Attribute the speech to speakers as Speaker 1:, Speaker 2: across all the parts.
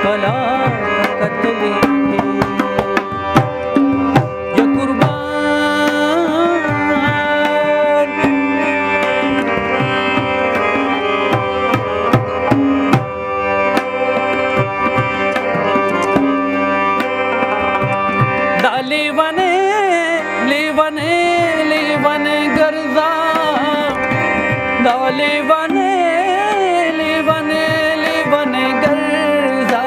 Speaker 1: कला कतली या कुर्बान लेवने लेवने लेवने गर्जा लेवने लेवने लेवने गर्जा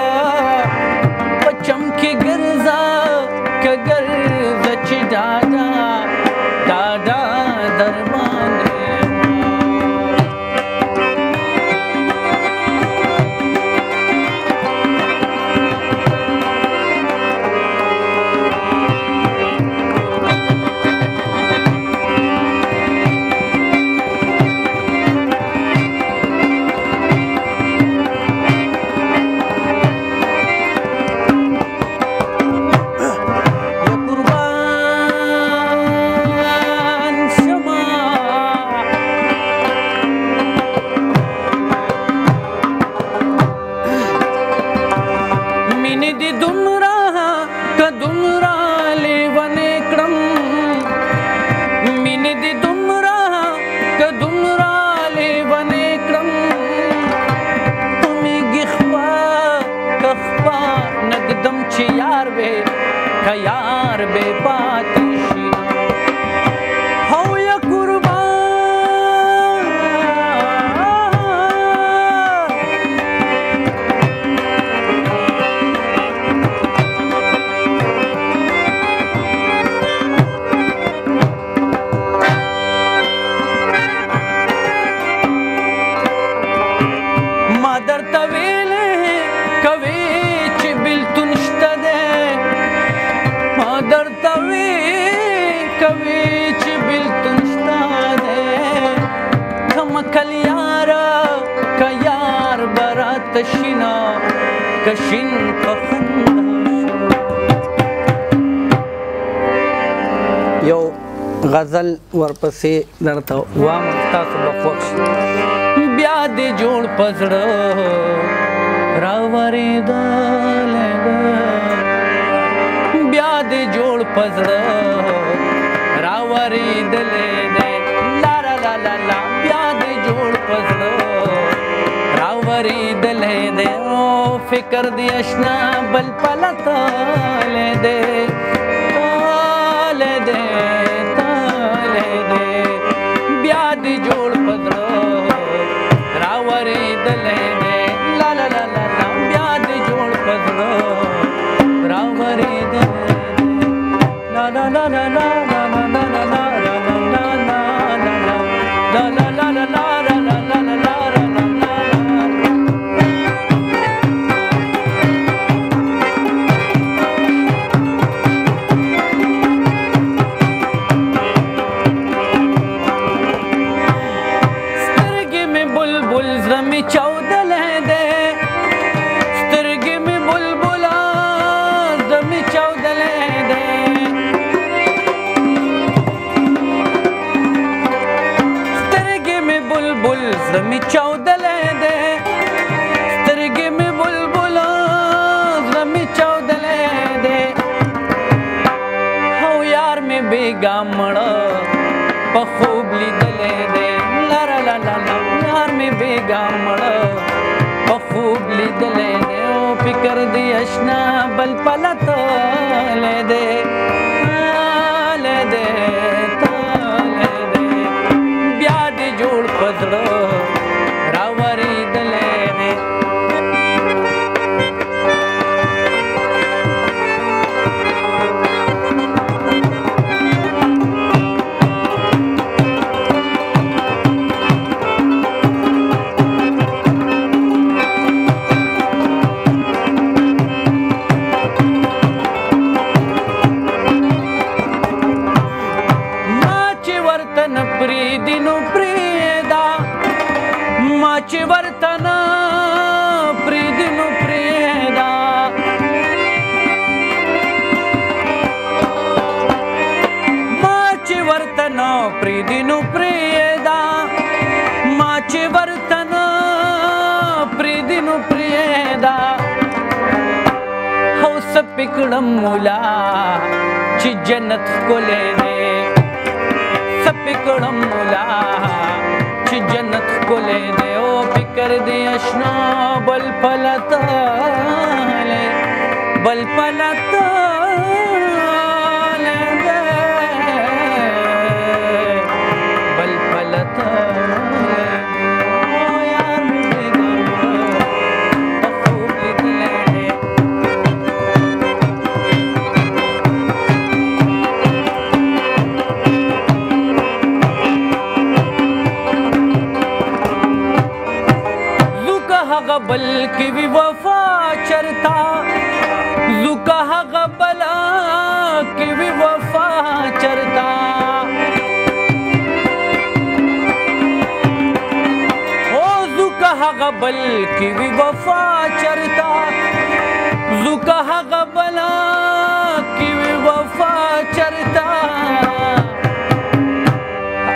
Speaker 1: चमकी गर्जा का गर्जा दादा दादा दरबान यार बेपात हो या कुर्बान मादर तवेले कवीच बिलतुनश्तदे मादर तवी कवीच बिलतुनश्तदे कम कलियारा कयार बरात शिना कशिन यो غزل ورپسې درته وام تاسو به خوښ بیا دې جوړ پزړه راورېدلی بیا دې جوړ پزړه راورېدلی دی لا لا لا لا لا بیا دې جوړ پزړه راورېدلی دی او فکر دې اشنا بل پلتلی دی تلی دی بیا دې جوړ پزړه راورېدلی دی لا لا لا لا بیا دې جوړ پزړه راورېدلی لا لا لا لا لا لا لا لا لا لا لا لا لا لا زمي چودلې ده سترګې مې بلبل زمي چودلې ده هو یار مې بیګا مړه په خوب لیدلې ده لا لا لا لا یار مې بیګا مړه په خوب لیدلې ده او فکر دې اشنا بل پلتلې ده تلې ده بیا دې جوړ پزړه سپکړم مولا چې جنت ښکلی دی سپکړم مولا چې جنت ښکلی دی او فکر دی اشنا بل پلتلی بل پلتلی دی بل پلتلی بل کی وی وفا چرتا زکا هغه بلا کی وی وفا چرتا او زکا هغه بل کی وی وفا چرتا زکا هغه بلا کی وی وفا چرتا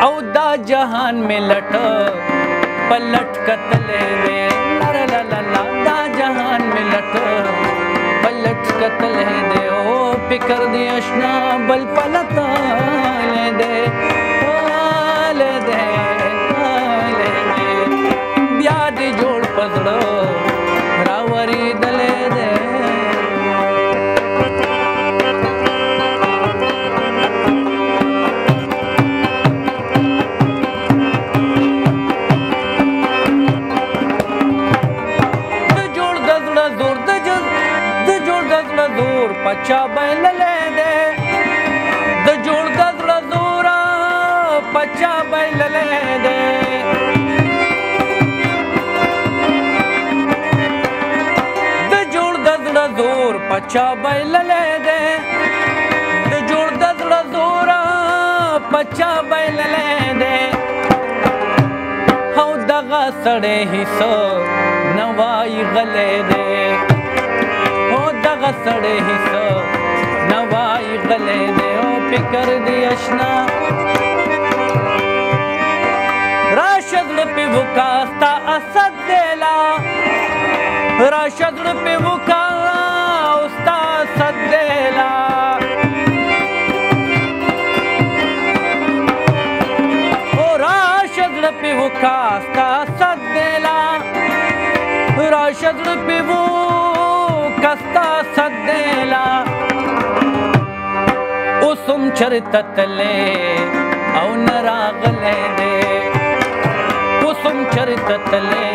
Speaker 1: او دا جهان میں لٹ پلٹ کتلے دے دا جہان میں لٹ پلٹ کتلے دے او فکر دی اشنا بل پلتا لے دے لے دے لے دے بیا دی جوڑ پزڑو راوری دلے دے پچا بیل لے دے د جوړ د زړه زورا پچا بیل لے دے د جوړ د زړه زور پچا بیل لے دے د جوړ د زړه زورا پچا بیل لے دے او دغه سړی حصہ نوای غلے دے دغه سړی حصہ نوای غلی دی او فکر دی اشنا راشه زړه پې وکا ستا اسد دیلا راشه زړه پې وکا او ستا اسد دیلا او راشه زړه پې وکا ستا اسد دیلا راشه زړه پې کستا صدیلا اوسم چرته تلې او نراغلې دې اوسم چرته تلې